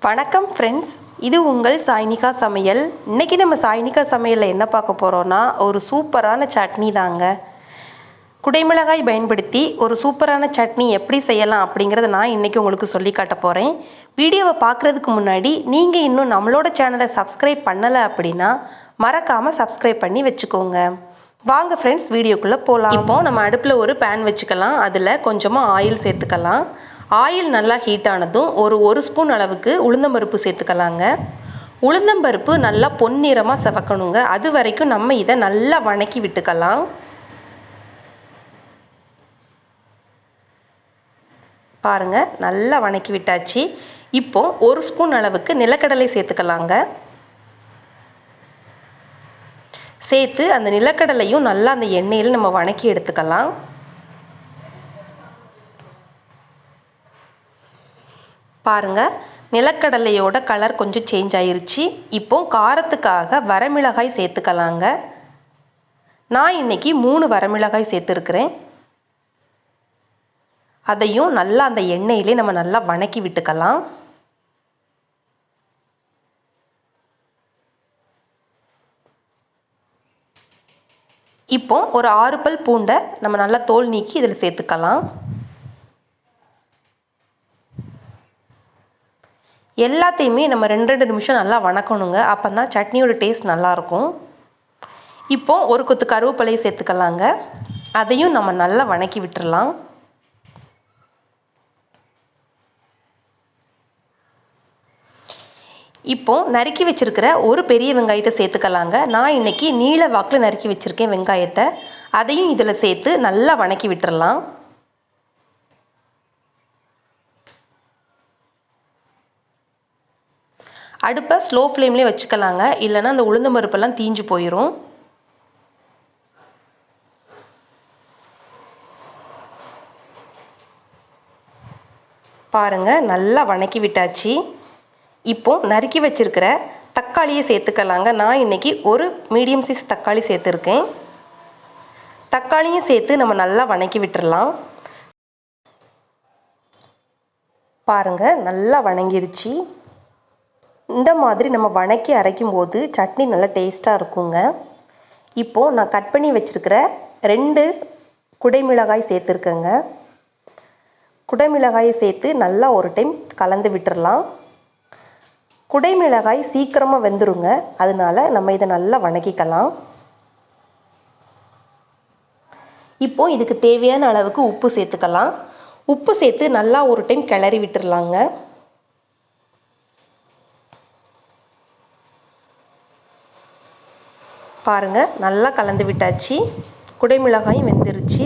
வணக்கம் ஃப்ரெண்ட்ஸ், இது உங்கள் சாய்னிகா சமையல். இன்றைக்கி நம்ம சாய்னிகா சமையலில் என்ன பார்க்க போகிறோன்னா, ஒரு சூப்பரான சட்னி தாங்க. குடைமிளகாய் பயன்படுத்தி ஒரு சூப்பரான சட்னி எப்படி செய்யலாம் அப்படிங்கிறத நான் இன்றைக்கி உங்களுக்கு சொல்லி காட்ட போகிறேன். வீடியோவை பார்க்குறதுக்கு முன்னாடி நீங்கள் இன்னும் நம்மளோட சேனலை சப்ஸ்கிரைப் பண்ணலை அப்படின்னா மறக்காமல் சப்ஸ்கிரைப் பண்ணி வச்சுக்கோங்க. வாங்க ஃப்ரெண்ட்ஸ், வீடியோக்குள்ளே போகலாம். இப்போது நம்ம அடுப்பில் ஒரு பேன் வச்சுக்கலாம். அதில் கொஞ்சமாக ஆயில் சேர்த்துக்கலாம். ஆயில் நல்லா ஹீட் ஆனதும் ஒரு ஸ்பூன் அளவுக்கு உளுந்தம்பருப்பு சேர்த்துக்கலாங்க. உளுந்தம்பருப்பு நல்லா பொன்னிறமாக செவக்கணுங்க. அது வரைக்கும் நம்ம இதை நல்லா வணக்கி விட்டுக்கலாம். பாருங்கள், நல்லா வணக்கி விட்டாச்சு. இப்போ ஒரு ஸ்பூன் அளவுக்கு நிலக்கடலை சேர்த்துக்கலாங்க. சேர்த்து அந்த நிலக்கடலையும் நல்லா அந்த எண்ணெயில் நம்ம வணக்கி எடுத்துக்கலாம். பாருங்கள், நிலக்கடலையோட கலர் கொஞ்சம் சேஞ்ச் ஆயிருச்சு. இப்போ காரத்துக்காக வரமிளகாய் சேர்த்துக்கலாங்க. நான் இன்னைக்கு 3 வரமிளகாய் சேர்த்துருக்கிறேன். அதையும் நல்லா அந்த எண்ணெயிலே நம்ம நல்லா வணக்கி விட்டுக்கலாம். இப்போ ஒரு 6 பல் பூண்டை நம்ம நல்லா தோல் நீக்கி இதில் சேர்த்துக்கலாம். எல்லாத்தையுமே நம்ம 2 நிமிஷம் நல்லா வணக்கணுங்க. அப்போ தான் சட்னியோட டேஸ்ட் நல்லாயிருக்கும். இப்போ ஒரு கொத்து கருவேப்பிலையை சேர்த்துக்கலாங்க. அதையும் நம்ம நல்லா வணக்கி விட்டுறலாம். இப்போ நறுக்கி வச்சிருக்கிற ஒரு பெரிய வெங்காயத்தை சேர்த்துக்கலாங்க. நான் இன்னைக்கு நீல வாக்கில் நறுக்கி வச்சுருக்கேன் வெங்காயத்தை. அதையும் இதில் சேர்த்து நல்லா வணக்கி விட்டுறலாம். அடுப்பை ஸ்லோ ஃப்ளேம்லேயே வச்சுக்கலாங்க, இல்லைன்னா அந்த உளுந்தம் பருப்பெல்லாம் தீஞ்சு போயிடும். பாருங்கள், நல்லா வணக்கி விட்டாச்சு. இப்போ நறுக்கி வச்சிருக்கிற தக்காளியை சேர்த்துக்கலாங்க. நான் இன்னைக்கு ஒரு மீடியம் சைஸ் தக்காளி சேர்த்துருக்கேன். தக்காளியும் சேர்த்து நம்ம நல்லா வணக்கி விட்டுறலாம். பாருங்கள், நல்லா வணங்கிருச்சு. இந்த மாதிரி நம்ம வணக்கி அரைக்கும் போது சட்னி நல்லா டேஸ்ட்டாக இருக்குங்க. இப்போது நான் கட் பண்ணி வச்சுருக்கிற 2 குடைமிளகாய் சேர்த்துருக்கேங்க. குடைமிளகாயை சேர்த்து நல்லா ஒரு டைம் கலந்து விட்டுறலாம். குடைமிளகாய் சீக்கிரமாக வெந்துருங்க, அதனால நம்ம இதை நல்லா வணக்கிக்கலாம். இப்போ இதுக்கு தேவையான அளவுக்கு உப்பு சேர்த்துக்கலாம். உப்பு சேர்த்து நல்லா ஒரு டைம் கிளறி விட்டுறலாங்க. பாருங்கள், நல்லா கலந்து விட்டாச்சு. குடைமிளகாயும் வெந்துருச்சு.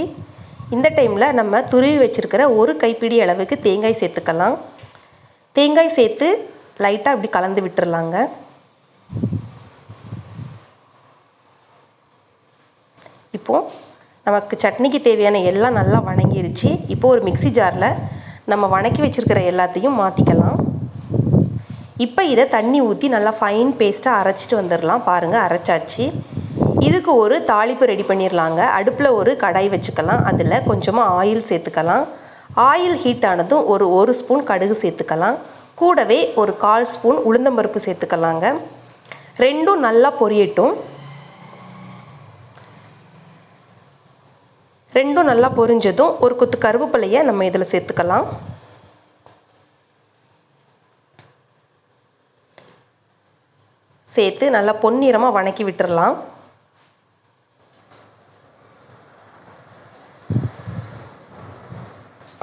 இந்த டைமில் நம்ம துருவி வச்சுருக்கிற ஒரு கைப்பிடி அளவுக்கு தேங்காய் சேர்த்துக்கலாம். தேங்காய் சேர்த்து லைட்டாக இப்படி கலந்து விட்டுறலாங்க. இப்போது நமக்கு சட்னிக்கு தேவையான எல்லாம் நல்லா வணங்கிருச்சு. இப்போது ஒரு மிக்ஸி ஜாரில் நம்ம வணக்கி வச்சுருக்கிற எல்லாத்தையும் மாற்றிக்கலாம். இப்போ இதை தண்ணி ஊற்றி நல்லா ஃபைன் பேஸ்ட்டாக அரைச்சிட்டு வந்துடலாம். பாருங்கள், அரைச்சாச்சு. இதுக்கு ஒரு தாளிப்பு ரெடி பண்ணிடலாங்க. அடுப்பில் ஒரு கடாய் வச்சுக்கலாம். அதில் கொஞ்சமாக ஆயில் சேர்த்துக்கலாம். ஆயில் ஹீட் ஆனதும் ஒரு ஸ்பூன் கடுகு சேர்த்துக்கலாம். கூடவே ஒரு 1/4 ஸ்பூன் உளுந்தம்பருப்பு சேர்த்துக்கலாங்க. ரெண்டும் நல்லா பொரியட்டும். ரெண்டும் நல்லா பொரிஞ்சதும் ஒரு கொத்து கருவேப்பிலையை நம்ம இதில் சேர்த்துக்கலாம். சேர்த்து நல்லா பொன்னிறமாக வணக்கி விட்டுறலாம்.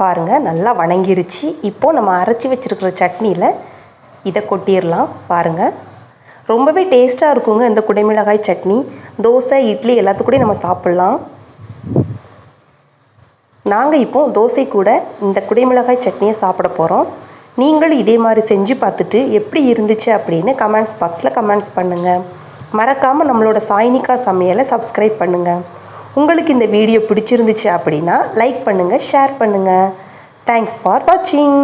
பாருங்கள், நல்லா வணங்கிருச்சு. இப்போது நம்ம அரைச்சி வச்சுருக்கிற சட்னியில் இதை கொட்டிடலாம். பாருங்கள், ரொம்பவே டேஸ்ட்டாக இருக்குங்க இந்த குடைமிளகாய் சட்னி. தோசை, இட்லி எல்லாத்துக்கூடயும் நம்ம சாப்பிட்லாம். நாங்கள் இப்போது தோசை கூட இந்த குடைமிளகாய் சட்னியை சாப்பிட போகிறோம். நீங்களும் இதே மாதிரி செஞ்சு பார்த்துட்டு எப்படி இருந்துச்சு அப்படின்னு கமெண்ட்ஸ் பாக்ஸில் கமெண்ட்ஸ் பண்ணுங்கள். மறக்காமல் நம்மளோட சாய்னிகா சமையலை சப்ஸ்கிரைப் பண்ணுங்கள். உங்களுக்கு இந்த வீடியோ பிடிச்சிருந்துச்சு அப்படின்னா லைக் பண்ணுங்கள், ஷேர் பண்ணுங்கள். தேங்க்ஸ் ஃபார் வாட்சிங்.